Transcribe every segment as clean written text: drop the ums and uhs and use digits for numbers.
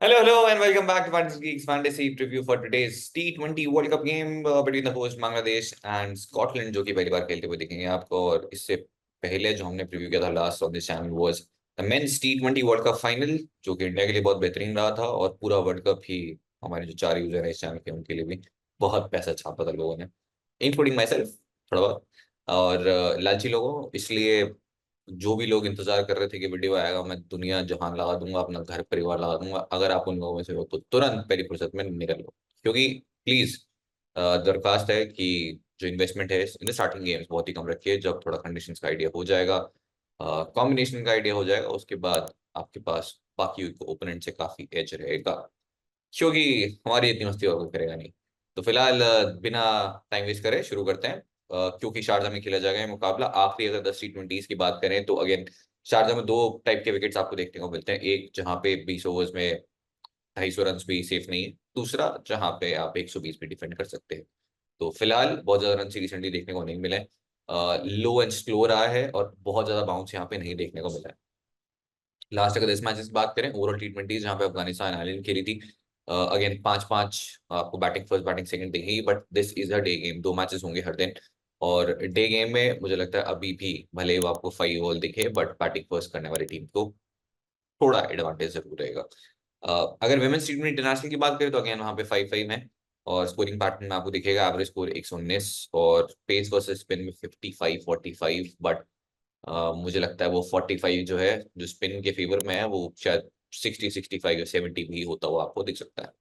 Hello, and welcome back to Fantasy Geeks Fantasy Preview for today's T20 World Cup game between the host Bangladesh and Scotland, जो कि पहली बार खेलते हुए दिखेंगे आपको। और इससे पहले जो हमने प्रीव्यू किया था last on this channel was the men's T20 world cup final, जो कि इंडिया के लिए बहुत बेहतरीन रहा था। और पूरा वर्ल्ड कप ही हमारे जो चार यूजर है इस चैनल के, उनके लिए भी बहुत पैसा छापा था लोगों ने, इंक्लूडिंग माई सेल्फ थोड़ा बहुत। और लालची लोगों, इसलिए जो भी लोग इंतजार कर रहे थे कि वीडियो आएगा, मैं दुनिया जहान लगा दूंगा, अपना घर परिवार लगा दूंगा। अगर आप उन लोगों में से हो तो तुरंत पहली फुर्सत में निकल लो, क्योंकि प्लीज दरखास्त है कि जो इन्वेस्टमेंट है इन स्टार्टिंग गेम्स बहुत ही कम रखिए। जब थोड़ा कंडीशंस का आइडिया हो जाएगा, कॉम्बिनेशन का आइडिया हो जाएगा, उसके बाद आपके पास बाकी ओपोनेंट से काफी एज रहेगा, क्योंकि हमारी इतनी मस्ती और कोई करेगा नहीं। तो फिलहाल बिना टाइम वेस्ट करे शुरू करते हैं। क्योंकि शारजा में खेला जाएगा ये मुकाबला। आखिरी अगर 10 T20s की बात करें तो अगेन शारजा में दो टाइप के विकेट्स आपको देखने को मिलते हैं। एक जहां पे 20 ओवर्स में 250 रन भी सेफ नहीं है, दूसरा जहां पे आप 120 भी डिफेंड कर सकते हैं। तो फिलहाल बहुत ज्यादा रन रिसेंटली देखने को नहीं मिले। लो एंड स्लो रहा है और बहुत ज्यादा बाउंस यहाँ पे नहीं देखने को मिला है। लास्ट अगर 10 मैचेस की बात करें ओवरऑल T20 जहां पे अफगानिस्तान आयरलैंड खेली थी, अगेन 5-5 आपको बैटिंग फर्स्ट बैटिंग सेकंड दिखेगी। But this is a day game, दो मैचेस होंगे हर दिन। और डे गेम में मुझे लगता है अभी भी भले ही वो आपको 5 ओवर दिखे, बट बैटिंग फर्स्ट करने वाली टीम को थोड़ा एडवांटेज जरूर रहेगा। अगर वुमेन्स T20 इंटरनेशनल की बात करें तो अगेन वहाँ पे 5-5 है। और स्कोरिंग पैटर्न में आपको दिखेगा एवरेज स्कोर 119 और पेस वर्सेस स्पिन में 55-45। बट मुझे लगता है वो 45 जो है जो स्पिन के फेवर में है, वो शायद 60-65 या 70 भी होता हुआ आपको दिख सकता है।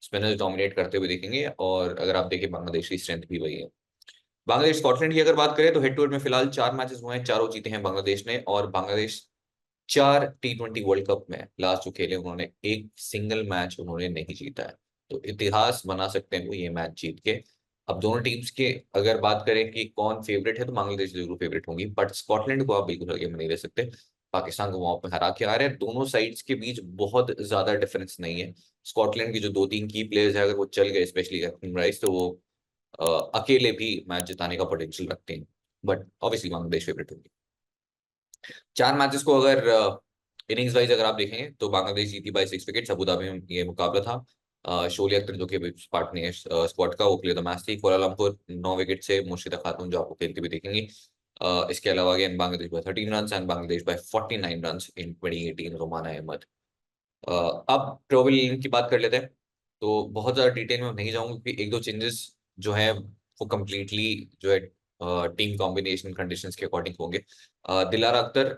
स्पिनर्स डोमिनेट करते हुए दिखेंगे। और अगर आप देखें बांग्लादेश की स्ट्रेंथ भी वही है। बांग्लादेश स्कॉटलैंड की अगर बात करें तो हेड टू हेड में फिलहाल 4 मैचेस हुए हैं, चारों जीते हैं बांग्लादेश ने। और बांग्लादेश 4 T20 वर्ल्ड कप में लास्ट जो खेले उन्होंने एक सिंगल मैच उन्होंने नहीं जीता है। तो इतिहास बना सकते हैं वो ये मैच जीत के। अब दोनों टीम्स के अगर बात करें कि कौन फेवरेट है तो बांग्लादेश जरूर फेवरेट होंगी, बट स्कॉटलैंड को आप बिल्कुल आगे में नहीं रह सकते। पाकिस्तान को वहां पर हरा के आ रहे हैं। दोनों साइड्स के बीच बहुत ज्यादा डिफरेंस नहीं है। स्कॉटलैंड की जो दो तीन की प्लेयर्स है अगर वो चल गए, स्पेशली कैप्टन राइस, तो वो अकेले भी मैच जिताने का पोटेंशियल रखते हैं। बट ऑब्वियसली बांग्लादेश फेवरेट होगी। 4 मैचेस को अगर इनिंग्स वाइज अगर आप देखेंगे तो बांग्लादेश जीती बाय 6 विकेट्स। अबू धाबी में ये मुकाबला था। शोली अख्तर जो कि पार्टनर है स्क्वाड का, वो प्लेयर द मैच थी। कोलालमपुर 9 विकेट से मुर्शिदा खातून जो आपको खेलते हुए देखेंगी। इसके अलावा again Bangladesh by 13 run and Bangladesh by 49 run in 2018 Romana Ahmed. अब प्रोबेबल की बात कर लेते हैं। तो बहुत ज्यादा डिटेल में नहीं जाऊंगा क्योंकि एक दो चेंजेस जो है वो कम्प्लीटली जो है टीम कॉम्बिनेशन कंडीशंस के अकॉर्डिंग होंगे। दिलारा अख्तर,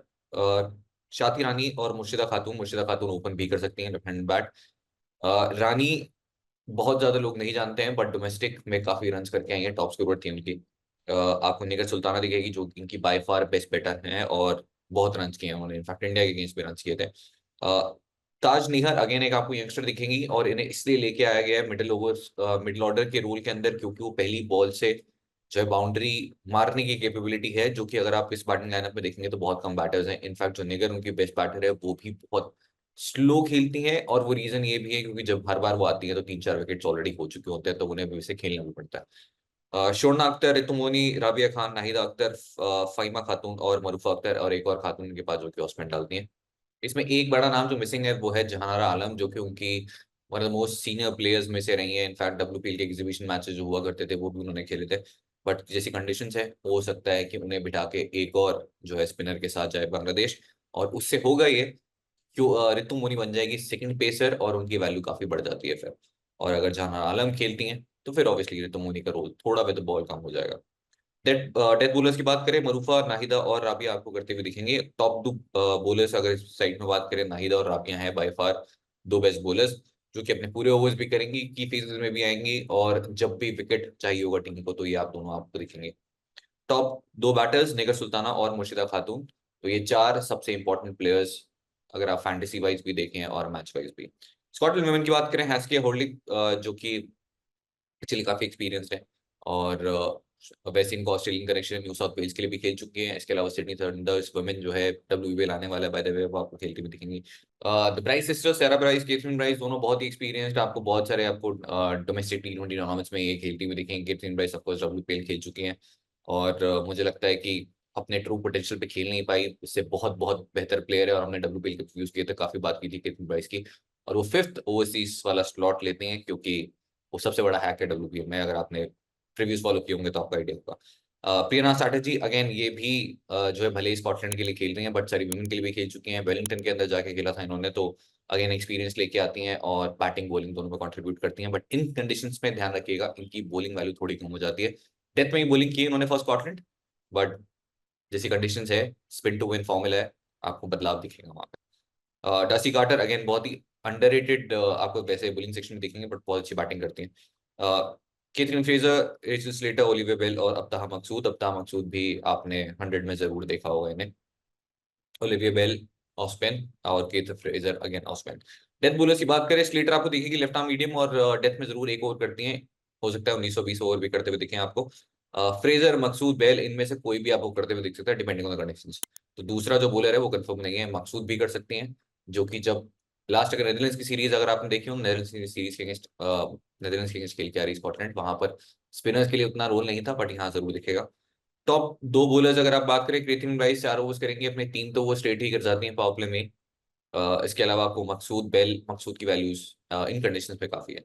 शाती रानी और मुर्शिदा खातून ओपन भी कर सकती हैं लेफ्ट हैंड बैट। रानी बहुत ज्यादा लोग नहीं जानते हैं, बट डोमेस्टिक में काफी रन करके आई है, टॉप स्कोरर थी उनकी। आपको निगर सुल्ताना दिखेगी जो कि इनकी बाय फार बेस्ट बैटर हैं और बहुत रन किए हैं उन्होंने, इनफैक्ट इंडिया के अगेंस्ट भी रन किए थे। ताज निहर अगेन एक आपको यंगस्टर दिखेंगी और इन्हें इसलिए लेके आया गया है मिडिल ऑर्डर के रोल के अंदर, क्योंकि वो पहली बॉल से जो है बाउंड्री मारने की कैपेबिलिटी है, जो कि अगर आप इस बैटिंग लाइनअप में देखेंगे तो बहुत कम बैटर्स हैं। इनफैक्ट जो निगर उनकी बेस्ट बैटर है वो भी बहुत स्लो खेलती हैं। और वो रीजन ये भी है क्योंकि जब हर बार वो आती है तो 3-4 विकेट्स ऑलरेडी हो चुके होते हैं, तो उन्हें वैसे खेलना भी पड़ता है। शोना अख्तर, रितुमोनी, राबिया खान, नाहिदा अख्तर, फाइमा खातून और मरूफा अख्तर और एक और खातून के पास जो कि ऑस्मेंट डालती हैं। इसमें एक बड़ा नाम जो मिसिंग है वो है जहानारा आलम, जो कि उनकी one of the most senior players में से रही है। इनफैक्ट WPL के एग्जीबिशन मैचेस जो हुआ करते थे वो भी उन्होंने खेले थे। बट जैसी कंडीशंस है हो सकता है कि उन्हें बिठा के एक और जो है स्पिनर के साथ जाए बांग्लादेश। और उससे होगा ये क्यों, रितु मोनी बन जाएगी सेकंड पेसर और उनकी वैल्यू काफी बढ़ जाती है फिर। और अगर जहानारा आलम खेलती हैं तो फिर ऑब्वियसली रितु मोनी का रोल थोड़ा विद द बॉल कम हो जाएगा। डेथ बॉलर्स की बात करें, मरूफा, नाहिदा और राबिया आपको करते हुए दिखेंगे। टॉप टू बॉलर्स अगर इस साइड में बात करें, नाहिदा और राबिया हैं बाय फार दो बेस्ट बॉलर्स, जो कि अपने पूरे ओवर्स भी करेंगी, की फेजेस में भी आएंगी और जब भी विकेट चाहिए होगा टीम को तो ये आप दोनों आपको दिखेंगे। टॉप दो बैटर्स निगर सुल्ताना और मुर्शिदा खातून, तो ये चार सबसे इंपॉर्टेंट प्लेयर्स अगर आप फैंटेसी वाइज भी देखें और मैच वाइज भी। स्कॉटलैंड वुमेन की बात करें, हैस्के होर्लिक, जो कि एक्चुअली काफी एक्सपीरियंस्ड है। और वैसे इनको Australian connection New South Wales के लिए भी खेल चुके हैं। इसके अलावा सिडनी थंडर्स वुमेन जो है WBL आने वाला है बाय द वे, वो आपको खेलती भी दिखेंगी। द ब्राइस सिस्टर्स, सारा ब्राइस, केथरीन ब्राइस, दोनों बहुत ही एक्सपीरियंस्ड, आपको बहुत सारे आपको डोमेस्टिक T20 टूर्नामेंट्स में ये खेलती हुई दिखेंगी। केथरीन ब्राइस ऑफकोर्स WPL खेल चुकी हैं। और मुझे लगता है कि अपने ट्रू पोटेंशियल पे खेल नहीं पाई, इससे बहुत बहुत बेहतर प्लेयर है और हमने WPL के यूज किए थे, काफी बात की थी केथरीन ब्राइस की। और वो 5th ओवरसीज वाला स्लॉट लेते हैं, क्योंकि वो सबसे बड़ा हैक है WPM में। अगर आपने प्रीव्यूज फॉलो किए होंगे तो आपका आइडिया होगा। प्रियना चैटर्जी अगेन ये भी जो है भले ही स्कॉटलैंड के लिए खेल रही हैं, बट सारी वुमेन के लिए भी खेल चुकी हैं। वेलिंगटन के अंदर जाके खेला था इन्होंने, तो अगेन एक्सपीरियंस लेके आती हैं और बैटिंग बॉलिंग दोनों में कंट्रीब्यूट करती हैं। बट इन कंडीशंस में ध्यान रखिएगा, इनकी बॉलिंग वैल्यू थोड़ी कम हो जाती है। डेथ में ही बॉलिंग की इन्होंने फॉर स्कॉटलैंड, बट जैसी कंडीशंस है, स्पिन टू विन फॉर्मूला है, आपको बदलाव दिखेगा वहां पे। डसी कार्टर अगेन बहुत ही अंडररेटेड, आपको वैसे बॉलिंग सेक्शन में दिखेंगे, बट बहुत अच्छी बैटिंग करती हैं। Katherine Fraser, Rachel Slater, Olivia Bell और अब्ताहा मकसूद। अब्ताहा मकसूद भी आपने 100 में जरूर देखा होगा इन्हें। ओलिविया बेल ऑफ स्पिन और kth Fraser again off spin. Death bowlers की बात करें, स्लेटर आपको दिखेगी लेफ्ट आर्म मीडियम और डेथ में जरूर एक ओवर करती हैं। हो सकता है 1920 ओवर भी करते हुए दिखें आपको। फ्रेजर, मकसूद, बेल, इनमें से कोई भी आपको करते हुए दिख सकता है, डिपेंडिंग ऑन द कंडीशंस। तो दूसरा जो बॉलर है वो कंफर्म नहीं है, मकसूद भी कर सकती हैं, जो कि जब लास्ट अगर नेदरलैंड्स की सीरीज अगर आपने देखी हो, नेदरलैंड्स की सीरीज के अगेंस्ट नेदरलैंड्स के अगेंस्ट खेल के आ रही स्कॉटलैंड, वहां पर स्पिनर्स के लिए उतना रोल नहीं था, बट यहाँ जरूर दिखेगा। टॉप दो बॉलर्स अगर आप बात करें, कृतिन राइस 4 ओवर्स करेंगे अपने, 3 तो वो स्ट्रेट ही कर जाती हैं पावर प्ले में। इसके अलावा आपको मकसूद, बेल, मकसूद की वैल्यूज इन कंडीशंस पे काफी है।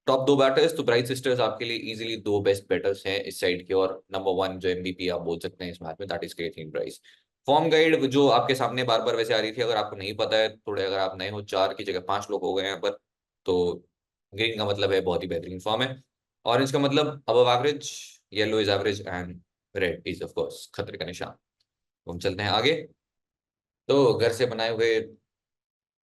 टॉप दो बैटर्स तो ब्राइट सिस्टर्स आपके लिए इजीली दो बेस्ट बैटर्स हैं इस साइड के, और नंबर 1 जो MVP आप बोल सकते हैं इस मैच में, that is Catherine Bryce. Form guide जो आपके सामने बार बार वैसे आ रही थी, अगर आपको नहीं पता है थोड़े, अगर आप नए हो, 4 की जगह 5 लोग हो गए हैं यहाँ पर, तो ग्रीन का मतलब है बहुत ही बेहतरीन फॉर्म है, ऑरेंज का मतलब above average, yellow is average and red is of course खतरे का निशान। तो हम चलते हैं आगे। तो घर से बनाए हुए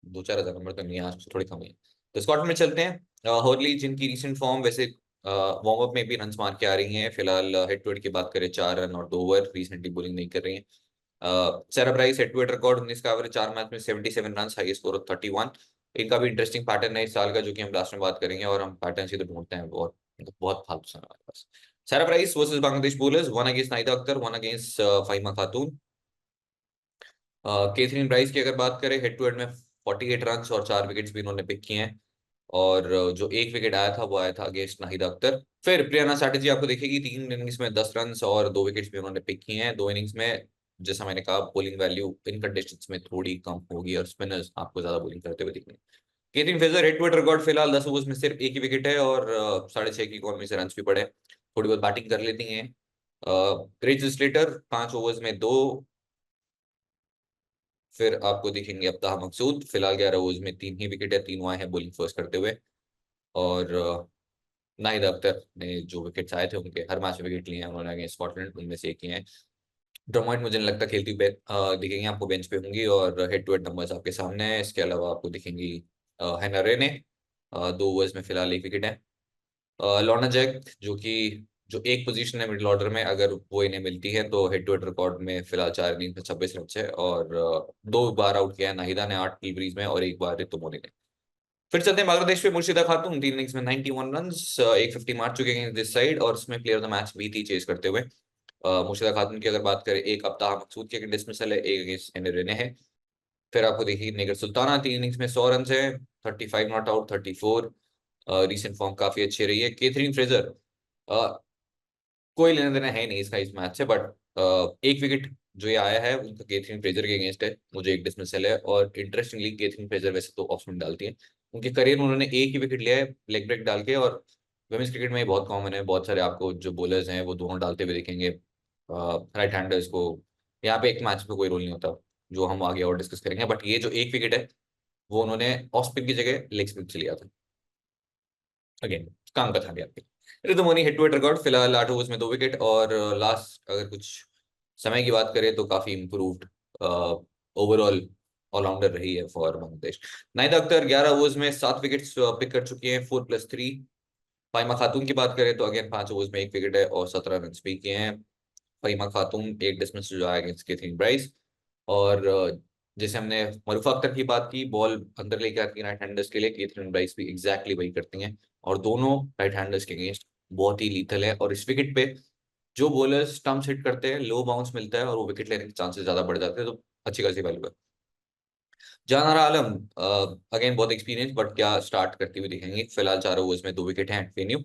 2-4 हज़ार नंबर तो नहीं है, आज थोड़ी कम है। तो स्कॉटलैंड में चलते हैं। हॉर्ली जिनकी रीसेंट फॉर्म वैसे वार्म अप में भी रन मार के आ रही हैं, फिलहाल हेड टू हेड की बात करें 4 रन और 2 ओवर, रिसेंटली बॉलिंग नहीं कर रही हैं। Sarah Bryce head to head record 19 का एवरेज, 4 मैच में 77 रन, हाईएस्ट स्कोर 31। इनका भी इंटरेस्टिंग पैटर्न है इस साल का, जो कि हम लास्ट में बात करेंगे, और हम पैटर्न ही तो ढूंढते हैं, बहुत मतलब बहुत फालतू सा है हमारे पास। Sarah Bryce versus Bangladesh bowlers, one against Nahida Akhter, one against Fahima Khatun. Kathryn Bryce की अगर बात करें, हेड टू हेड में 48 रन और 4 विकेट्स भी इन्होंने पिक किए हैं, और जो एक विकेट आया था वो आया था अगेंस्ट नाहिदा अख्तर। फिर प्रियना चैटर्जी आपको देखेगी, 3 इनिंग्स में 10 रन और 2 विकेट्स भी उन्होंने पिक किए हैं। 2 इनिंग्स में जैसा मैंने कहा, बॉलिंग वैल्यू इन कंडीशंस में थोड़ी कम होगी, और स्पिनर्स आपको ज्यादा बॉलिंग करते हुए दिखेंगे। Katherine Fraser head to head record फिलहाल 10 ओवर्स में सिर्फ एक ही विकेट है, और 6.5 की इकॉनमी से रन भी पड़े, थोड़ी बहुत बैटिंग कर लेती हैं। रेचल स्लेटर 5 ओवर्स में 2। फिर आपको दिखेंगे अब्ताहा मकसूद, फिलहाल 11 ओवर्स में 3 ही विकेट है, 3 आए हैं बॉलिंग फर्स्ट करते हुए। और नाहिद अख्तर ने जो विकेट्स आए थे, उनके हर मैच में विकेट लिए हैं उन्होंने अगेंस्ट स्कॉटलैंड, उनमें से एक ही है। ड्रमॉइट मुझे नहीं लगता खेलती हुए दिखेंगी आपको, बेंच पे होंगी, और हेड टू हेड नंबर्स आपके सामने हैं। इसके अलावा आपको दिखेंगी हैना रे ने 2 ओवर्स में फिलहाल एक विकेट है। लॉर्ना जैक जो एक पोजीशन है मिडिल ऑर्डर में, अगर वो इन्हें मिलती है तो हेड टू हेड रिकॉर्ड में फिलहाल 4 इनिंग में 26 रन है, और 2 बार आउट किया है नाहिदा ने 8 डिलीवरीज में, और एक बार रितु मोनी ने। फिर चलते हैं बांग्लादेश पे, मुर्शिदा खातून 3 इनिंग्स में 91 रन, 150 मार चुके हैं दिस साइड, और उसमें प्लेयर ऑफ द मैच भी थी चेस करते हुए। मुर्शिदा खातून की अगर बात करें, एक अब्ताहा मकसूद के डिसमिसल है, एक अगेंस्ट एने रेने है। फिर आपको देखिए निगर सुल्ताना 3 इनिंग्स में 100 रन है, 35 नॉट आउट, 34। रीसेंट फॉर्म काफी अच्छी रही है। केथरीन फ्रेजर कोई लेना देना है नहीं इसका इस मैच से, बट एक विकेट जो ये आया है उनका केथरीन फ्रेजर के अगेंस्ट है, मुझे एक डिसमिसल है। और इंटरेस्टिंगली केथरीन फ्रेजर वैसे तो ऑफ स्पिन डालती है, उनके करियर में उन्होंने एक ही विकेट लिया है लेग ब्रेक डाल के, और वुमेन्स क्रिकेट में ये बहुत कॉमन है, बहुत सारे आपको जो बॉलर्स हैं वो दोनों डालते हुए दिखेंगे। राइट हैंडर्स को यहाँ पे एक मैच में कोई रोल नहीं होता, जो हम आगे और डिस्कस करेंगे, बट ये जो एक विकेट है वो उन्होंने ऑफ स्पिन की जगह लेग स्पिन से लिया था। अगेन काम का था भी आपके। ऋतुमोनी हेड टू हेड रिकॉर्ड फिलहाल 8 ओवर्स में 2 विकेट, और लास्ट अगर कुछ समय की बात करें तो काफी इम्प्रूव्ड ओवरऑल ऑलराउंडर रही है फॉर बांग्लादेश। नाहिदा अख्तर 11 ओवर्स में 7 विकेट पिक कर चुकी हैं, 4+3। फाहिमा खातून की बात करें तो अगेन 5 ओवर्स में एक विकेट है और 17 रन भी किए हैं। फहीमा खातून एक डिसमिस जो आया अगेंस्ट केथरीन ब्राइस, और जैसे हमने मरूफा अख्तर की बात की, बॉल अंदर लेके आती है राइट हैंडर्स के लिए, केथरीन ब्राइस भी एग्जैक्टली वही करती हैं, और दोनों राइट हैंडर्स के अगेंस्ट बहुत ही लीथल है। और इस विकेट पे जो बॉलर्स स्टंप्स हिट करते हैं, लो बाउंस मिलता है और वो विकेट लेने के चांसेस ज्यादा बढ़ जाते हैं, तो अच्छी खासी वैल्यू है। जहानारा आलम अगेन बहुत एक्सपीरियंस, बट क्या स्टार्ट करती हुई दिखेंगी, फिलहाल 4 ओवर्स में 2 विकेट हैं वेन्यू।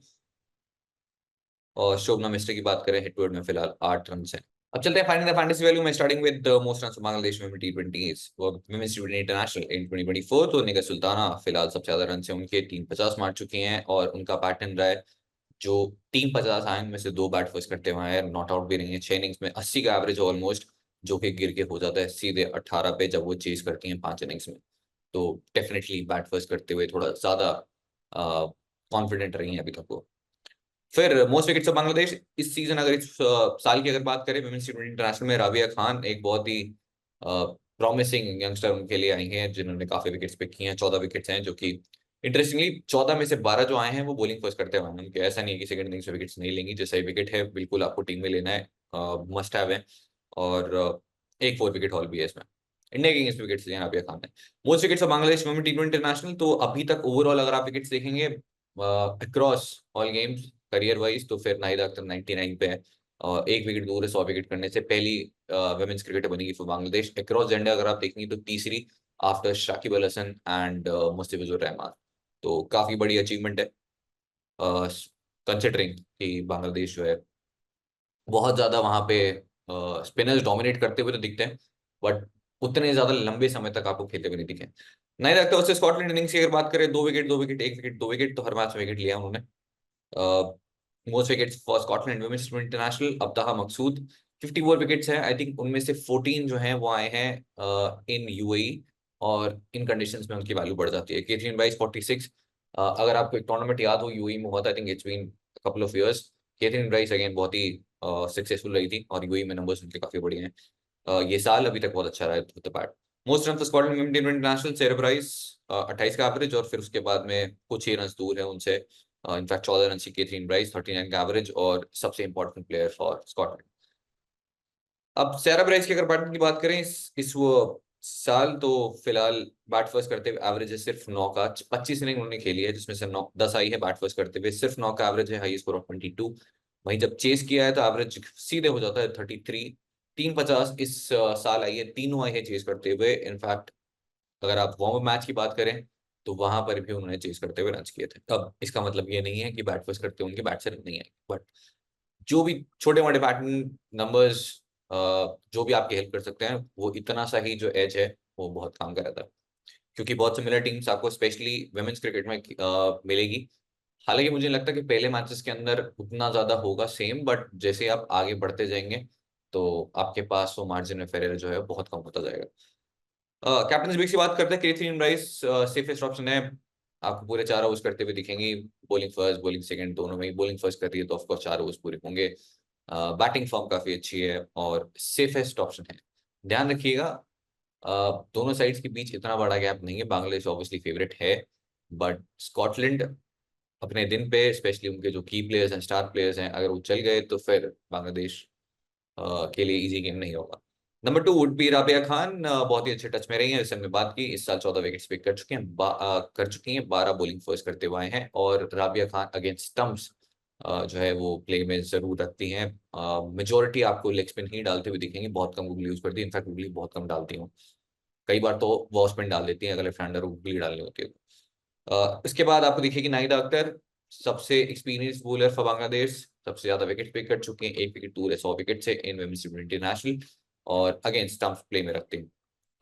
और शोभना मिस्त्री की बात करें, हेड टू हेड में फिलहाल 8 रन है। अब चलते हैं फाइनल फैंटेसी वैल्यू में, starting with most runs Bangladesh में टी20 वुमेन्स टी20 इंटरनेशनल इन 2024। तो निगर सुल्ताना फिलहाल सबसे ज्यादा रन से उनके 350 मार चुकी हैं, और उनका पैटर्न रहा है जो 350 आए उनमें से 2 बैट फर्स्ट करते हुए हैं, नॉट आउट भी नहीं है। 6 इनिंग्स में 80 का एवरेज ऑलमोस्ट, जो कि गिर के हो जाता है सीधे 18 पे जब वो चेज करती हैं 5 इनिंग्स में। तो डेफिनेटली बैट फर्स्ट करते हुए थोड़ा ज्यादा कॉन्फिडेंट रही हैं अभी तक वो। फिर मोस्ट विकेट्स ऑफ बांग्लादेश इस सीजन, अगर इस साल की अगर बात करें वुमेन्स टी20 इंटरनेशनल में, राबिया खान एक बहुत ही प्रॉमिसिंग यंगस्टर उनके लिए आई हैं, जिन्होंने काफी विकेट्स पिक किए हैं। 14 विकेट्स हैं, जो कि इंटरेस्टिंगली 14 में से 12 जो आए हैं वो बॉलिंग फर्स्ट करते हुए हैं उनके। ऐसा नहीं है कि सेकंड इनिंग्स में विकेट्स नहीं लेंगी, जो सही विकेट है बिल्कुल आपको टीम में लेना है, मस्ट हैव है। और एक 4 विकेट हॉल भी है इसमें। इंडिया के अगेंस्ट विकेट्स लिए राबिया खान ने। Most wickets of Bangladesh women T20 international, तो अभी तक ओवरऑल अगर आप विकेट्स देखेंगे across all games career wise, तो फिर नाहिदा अख्तर 99 पे है, और एक विकेट दूर है 100 विकेट करने से। पहली वुमेन्स क्रिकेटर बनेगी फॉर बांग्लादेश अक्रॉस जेंडर अगर आप देखेंगे तो, तीसरी आफ्टर शाकिब अल हसन एंड मुस्तफिजुर रहमान। तो काफी बड़ी अचीवमेंट है, कंसिडरिंग कि बांग्लादेश जो है बहुत ज्यादा वहां पे स्पिनर्स डोमिनेट करते हुए तो दिखते हैं, बट उतने ज्यादा लंबे समय तक आपको खेलते हुए नहीं दिखे। नहीं लगता उससे स्कॉटलैंड इनिंग्स की अगर बात करें, 2 विकेट 2 विकेट 1 विकेट 2 विकेट, तो हर मैच में विकेट लिया उन्होंने। Most wickets for Scotland womens international Abtaha Maqsood 54 wickets हैं। आई थिंक उनमें से 14 जो हैं वो आए हैं इन यूएई, और इन कंडीशंस में उनकी वैल्यू बढ़ जाती है। केथरीन ब्राइस 46, अगर आपको एक टूर्नामेंट याद हो यूएई में हुआ था, I think it's been couple of years. Kathryn Bryce again बहुत ही सक्सेसफुल रही थी, और यूएई में नंबर्स उनके काफी बढ़िया हैं। ये साल अभी तक बहुत अच्छा रहा है the bat. Most run squad में इंटरनेशनल सेरेब राइस 28 का एवरेज, और फिर उसके बाद में कुछ ही रन दूर है उनसे, इनफैक्ट 14 रन की केथरीन ब्राइस 39 का एवरेज, और सबसे इंपॉर्टेंट प्लेयर फॉर स्कॉटलैंड। अब सेरेब राइस की अगर बैटिंग की बात करें इस वो साल, तो फिलहाल बैट फर्स्ट करते हुए एवरेज है सिर्फ 9 का। 25 इनिंग उन्होंने खेली है जिसमें से 10 आई है बैट फर्स्ट करते हुए, सिर्फ 9 का एवरेज है, हाई स्कोर ऑफ 22। वहीं जब चेस किया है तो एवरेज सीधे हो जाता है 33। 350 इस साल आई है, तीनों आई है चेस करते हुए। इनफैक्ट अगर आप वार्म मैच की बात करें तो वहां पर भी उन्होंने चेस करते हुए रन किए थे। अब इसका मतलब ये नहीं है कि बैट फर्स्ट करते हुए उनके बैट से रन नहीं आए, बट जो भी छोटे मोटे बैटिंग नंबर्स जो भी आपकी हेल्प कर सकते हैं, वो इतना सा ही जो एज है वो बहुत काम कर रहा था। क्योंकि बहुत सिमिलर टीम्स आपको स्पेशली वुमेन्स क्रिकेट में मिलेगी। हालांकि मुझे नहीं लगता कि पहले मैचेस के अंदर उतना ज्यादा होगा सेम, बट जैसे आप आगे बढ़ते जाएंगे तो आपके पास वो मार्जिन ऑफ एरर जो है बहुत कम होता जाएगा। कैप्टन विक्स की बात करते हैं, केथरीन राइस सेफेस्ट ऑप्शन है। आपको पूरे 4 ओवर्स करते हुए दिखेंगी, बॉलिंग फर्स्ट बॉलिंग सेकंड दोनों में। बॉलिंग फर्स्ट कर रही है तो ऑफकोर्स 4 ओवर्स पूरे होंगे। बैटिंग फॉर्म काफी अच्छी है और सेफेस्ट ऑप्शन है। ध्यान रखिएगा दोनों साइड्स के बीच इतना बड़ा गैप नहीं है। बांग्लादेश ऑब्वियसली फेवरेट है, बट स्कॉटलैंड अपने दिन पे स्पेशली उनके जो की प्लेयर्स हैं, स्टार प्लेयर्स हैं, अगर वो चल गए तो फिर बांग्लादेश के लिए इजी गेम नहीं होगा। Number 2 would be Rabia Khan, बहुत ही अच्छे टच में रही हैं, जैसे हमने बात की। इस साल 14 विकेट्स पिक कर चुके हैं, कर चुकी हैं, 12 बॉलिंग फर्स्ट करते हुए आए हैं। और राबिया खान अगेंस्ट स्टंप्स जो है वो प्ले में जरूर रखती हैं। मेजोरिटी आपको लेग स्पिन ही डालते हुए दिखेंगे, बहुत कम गूगली यूज करती है। इनफैक्ट गूगली बहुत कम डालती हूँ, कई बार तो वॉश स्पिन डाल देती है अगर लेफ्ट हैंडर को गूगली डालनी होती है तो। इसके बाद आपको दिखेगी नाहिदा अख्तर, सबसे एक्सपीरियंस बॉलर फॉर बांग्लादेश, सबसे ज्यादा विकेट पिक कर चुके हैं, 1 विकेट दूर है 100 विकेट से इन वुमेन्स इंटरनेशनल, और अगेंस्ट स्टंप प्ले में रखते हैं।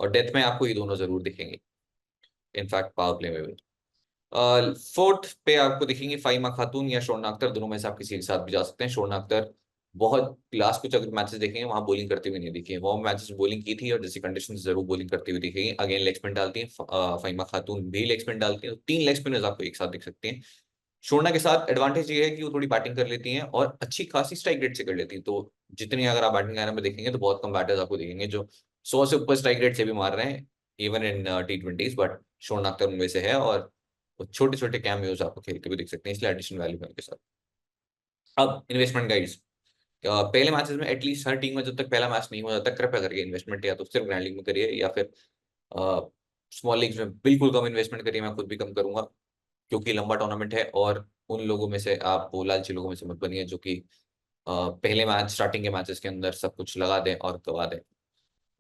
और डेथ में आपको ये दोनों जरूर दिखेंगे, इनफैक्ट पावर प्ले में भी। फोर्थ पे आपको दिखेंगी फाइमा खातून या शोरना अख्तर, दोनों में से आप किसी के साथ भी जा सकते हैं। शोरना अख्तर बहुत लास्ट कुछ अगर मैचेस देखेंगे वहां बॉलिंग करते हुए नहीं दिखे, वो मैचेस बॉलिंग की थी और जैसी कंडीशन जरूर बॉलिंग करते हुए दिखेंगी। अगेन लेग स्पिन डालती हैं, फाइमा खातून भी लेग स्पिन डालती हैं, तो 3 लेग स्पिनर्स आपको एक साथ दिख सकते हैं। शोरना के साथ एडवांटेज ये है कि वो थोड़ी बैटिंग कर लेती हैं और अच्छी खासी स्ट्राइक रेट से कर लेती हैं। तो जितनी अगर आप बैटिंग लाइन में देखेंगे तो बहुत कम बैटर्स आपको दिखेंगे जो 100 से ऊपर स्ट्राइक रेट से भी मार रहे हैं, इवन इन टी20, बट शोरना अख्तर उनमें से है। और छोटे छोटे कैमियोज आपको खेलते हुए दिख सकते हैं, इसलिए एडिशनल वैल्यू है उनके साथ। अब इन्वेस्टमेंट गाइड्स, पहले मैचेस में एटलीस्ट हर टीम में जब तक पहला मैच नहीं हो जाता, कृपया करके इन्वेस्टमेंट या तो सिर्फ ग्रैंड लीग में करिए, या फिर स्मॉल लीग्स में बिल्कुल कम इन्वेस्टमेंट करिए। मैं खुद भी कम करूंगा, क्योंकि लंबा टूर्नामेंट है, और उन लोगों में से आप वो लालची लोगों में से मत बनिए जो कि पहले मैच स्टार्टिंग के मैचेस के अंदर सब कुछ लगा दें और गवा दें।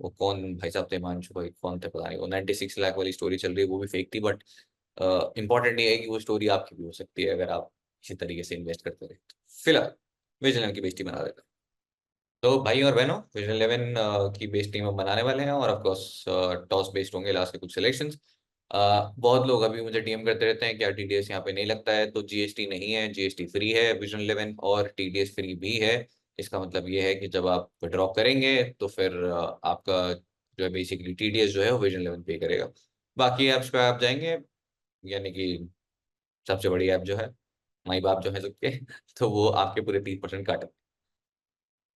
वो कौन भाई साहब थे, हिमांशु भाई कौन थे पता नहीं, वो 96 लाख वाली स्टोरी चल रही है, वो भी फेक थी। बट इंपॉर्टेंट ये है कि वो स्टोरी आपकी भी हो सकती है अगर आप इसी तरीके से इन्वेस्ट करते रहे। फिलहाल विजिलेंस की बेइज्जती बना देता है। तो भाई और बहनों, विजन 11 की बेस टीम हम बनाने वाले हैं और ऑफ कोर्स टॉस बेस्ड होंगे लास्ट के कुछ सिलेक्शंस। बहुत लोग अभी मुझे डीएम करते रहते हैं कि यार टीडीएस यहाँ पे नहीं लगता है, तो जीएसटी नहीं है, जीएसटी फ्री है विजन 11 और टीडीएस फ्री भी है। इसका मतलब ये है कि जब आप विड्रॉ करेंगे तो फिर आपका जो है बेसिकली टीडीएस जो है वो विजन 11 पे करेगा। बाकी ऐप्स पे आप जाएंगे, यानी कि सबसे बड़ी ऐप जो है माई बाप जो है सबके तो वो आपके पूरे 30% काट।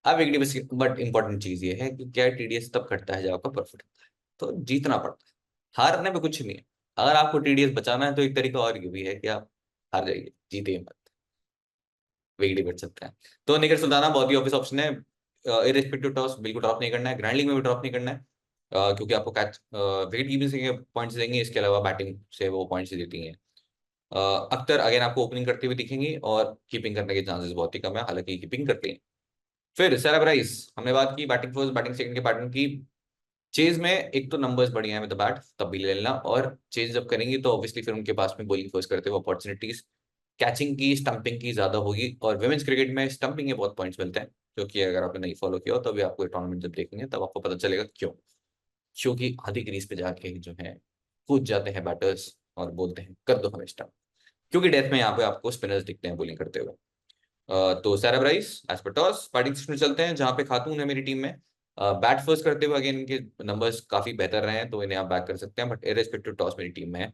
अब एक बस बट इंपॉर्टेंट चीज ये है कि क्या टीडीएस तब कटता है जब आपका प्रॉफिट होता है, तो जीतना पड़ता है। हारने में कुछ नहीं है। अगर आपको टीडीएस बचाना है तो एक तरीका और ये भी है कि आप हार जाइए, जीते मत, वेगड़ी बच सकता है। तो निखिल सुल्ताना बहुत ही ऑफिस ऑप्शन है। इरेस्पेक्टिव टॉस बिल्कुल ड्रॉप नहीं करना है, ग्रैंड लीग में भी ड्रॉप नहीं करना है। क्योंकि आपको कैच विकेट कीपिंग से पॉइंट्स देंगे, इसके अलावा बैटिंग से वो पॉइंट्स देती हैं। अख्तर अगेन आपको ओपनिंग करते हुए दिखेंगी और कीपिंग करने के चांसेस बहुत ही कम है, हालांकि कीपिंग करते हैं। फिर सेरेब राइस, हमने बात की बैटिंग फर्स्ट बैटिंग सेकंड के पैटर्न की। चेज में एक तो नंबर्स बढ़िया है विद द बैट, तब भी ले लेना, और चेज जब करेंगे तो ऑब्वियसली फिर उनके पास में बॉलिंग फर्स्ट करते हुए अपॉर्चुनिटीज कैचिंग की स्टंपिंग की ज्यादा होगी। और वुमेन्स क्रिकेट में स्टंपिंग के बहुत पॉइंट्स मिलते हैं, जो कि अगर आपने नहीं फॉलो किया हो तो अभी आपको टूर्नामेंट जब देखेंगे तब आपको पता चलेगा क्यों। क्योंकि आधी क्रीज पे जाके जो है कूद जाते हैं बैटर्स और बोलते हैं कर दो हमें स्टंप, क्योंकि डेथ में यहाँ पे आपको स्पिनर्स दिखते हैं बॉलिंग करते हुए। तो सैरब राइस एज पर टॉस बैटिंग सेक्शन में चलते हैं, जहां पे खातून है मेरी टीम में। बैट फर्स्ट करते हुए अगेन इनके नंबर्स काफी बेहतर रहे हैं, तो इन्हें आप बैक कर सकते हैं, बट इरेस्पेक्टिव टॉस मेरी टीम में है।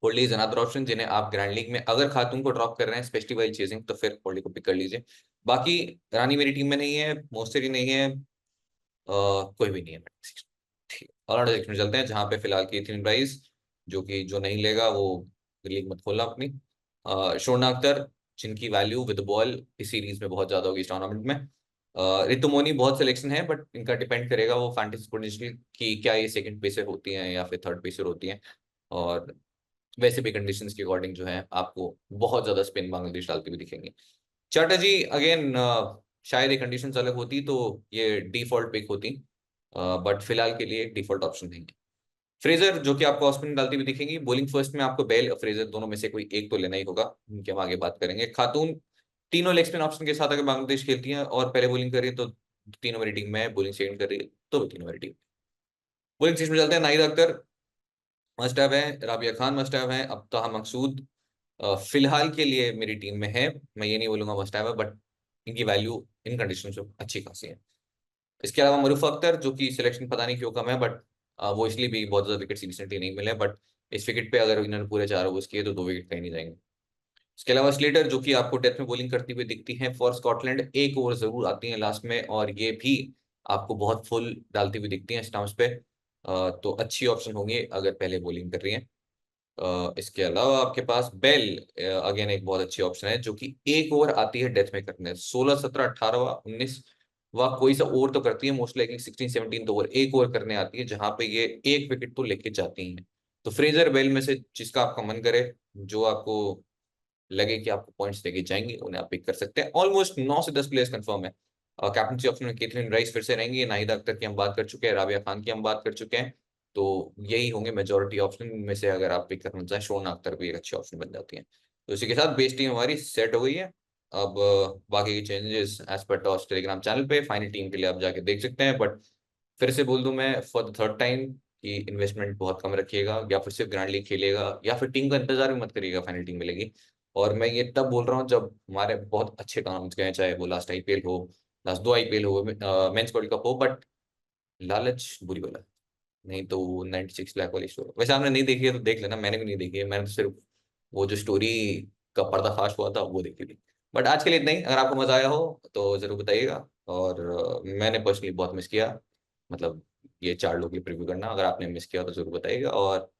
होल्डी इज अनदर ऑप्शन, जिन्हें आप ग्रैंड लीग में अगर खातून को ड्रॉप कर रहे हैं स्पेशली वाइल चेजिंग, तो फिर होल्डी को पिक कर लीजिए। बाकी रानी मेरी टीम में नहीं है, मोस्टरी नहीं है, कोई भी नहीं है। ठीक, ऑलराउंडर सेक्शन में चलते हैं, जहां पे फिलहाल की थीम प्राइस जो कि जो नहीं लेगा वो लीग मत खोलना अपनी। शोना अख्तर, जिनकी वैल्यू विद बॉल इस सीरीज में बहुत ज्यादा होगी इस टूर्नामेंट में। रितु मोनी, बहुत सिलेक्शन है बट इनका डिपेंड करेगा वो फैंटेसी पोटेंशियल की, क्या ये सेकंड पेसर होती हैं या फिर थर्ड पेसर होती हैं। और वैसे भी कंडीशंस के अकॉर्डिंग जो है आपको बहुत ज्यादा स्पिन बांग्लादेश डालती हुई दिखेंगे। चैटर्जी अगेन, शायद ये कंडीशंस अलग होती तो ये डिफॉल्ट पिक होती, बट फिलहाल के लिए डिफॉल्ट ऑप्शन नहीं है। फ्रेजर, जो कि आपको ऑस्पिन डालती हुई दिखेंगी, बॉलिंग फर्स्ट में आपको बेल और फ्रेजर दोनों में से कोई एक तो लेना ही होगा, उनके हम आगे बात करेंगे। खातून तीनों लेग स्पिन ऑप्शन के साथ अगर बांग्लादेश खेलती हैं और पहले बॉलिंग कर रही है तो तीनों मेरी टीम में है, बॉलिंग सेकंड कर रही है तो भी तीनों मेरी टीम। बॉलिंग सिक्स में चलते हैं, नाहिद अख्तर मस्ट हैव है, राबिया खान मस्ट हैव है, अब्ताहा मकसूद फिलहाल के लिए मेरी टीम में है। मैं ये नहीं बोलूंगा मस्ट हैव है, बट इनकी वैल्यू इन कंडीशन में अच्छी खासी है। इसके अलावा मरूफ अख्तर, जो कि सिलेक्शन पता नहीं क्यों कम है, बट वो इसलिए भी बहुत ज्यादा विकेट रिसेंटली नहीं मिले, बट इस विकेट पे अगर इन्होंने पूरे 4 ओवर्स किए तो 2 विकेट कहीं नहीं जाएंगे। इसके अलावा स्लेटर, जो कि आपको डेथ में बॉलिंग करती हुई दिखती है फॉर स्कॉटलैंड, 1 ओवर जरूर आती है लास्ट में, और ये भी आपको बहुत फुल डालती हुई दिखती है स्टंप्स पे। तो अच्छी ऑप्शन होंगी अगर पहले बॉलिंग कर रही है। इसके अलावा आपके पास बेल अगेन एक बहुत अच्छी ऑप्शन है, जो कि 1 ओवर आती है डेथ में करने, 16 17 18 19 वह कोई सा ओवर तो करती है, मोस्ट लाइकली 16 17 ओवर 1 ओवर करने आती है, जहां पे ये 1 विकेट तो लेके जाती हैं। तो फ्रेजर बेल में से जिसका आपका मन करे, जो आपको लगे कि आपको पॉइंट्स देके जाएंगे, उन्हें आप पिक कर सकते हैं। ऑलमोस्ट 9 से 10 प्लेयर्स कंफर्म है। कैप्टनसी ऑप्शन में केथरीन राइस फिर से रहेंगी, नाहिदा अख्तर की हम बात कर चुके हैं, राबिया खान की हम बात कर चुके हैं। तो यही होंगे मेजोरिटी ऑप्शन में से, अगर आप पिक करना चाहें शोना अख्तर भी एक अच्छी ऑप्शन बन जाती है। तो इसी के साथ बेस टीम हमारी सेट हो गई है। अब बाकी के चेंजेस एज पर टॉस टेलीग्राम चैनल पे फाइनल टीम के लिए आप जाके देख सकते हैं, बट फिर से बोल दूं मैं फॉर द थर्ड टाइम कि इन्वेस्टमेंट बहुत कम रखिएगा, या फिर सिर्फ ग्रैंड लीग खेलिएगा, या फिर टीम का इंतजार भी मत करिएगा, फाइनल टीम मिलेगी। और मैं ये तब बोल रहा हूँ जब हमारे बहुत अच्छे टूर्नामेंट्स गए, चाहे वो लास्ट आईपीएल हो, लास्ट 2 आईपीएल हो, मेंस वर्ल्ड कप हो, बट लालच बुरी बला है। नहीं तो 96 लाख वाली स्टोरी वैसे आपने नहीं देखी है तो देख लेना, मैंने भी नहीं देखी है, मैंने तो सिर्फ वो जो स्टोरी का पर्दाफाश हुआ था वो देखी थी। बट आज के लिए इतना ही, अगर आपको मजा आया हो तो जरूर बताइएगा। और मैंने पर्सनली बहुत मिस किया, मतलब ये 4 लोग की प्रीव्यू करना, अगर आपने मिस किया तो जरूर बताइएगा, और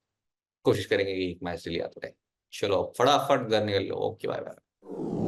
कोशिश करेंगे कि एक मैच लिए आता रहे। चलो फटाफट घर निकल लो, ओके बाय बाय।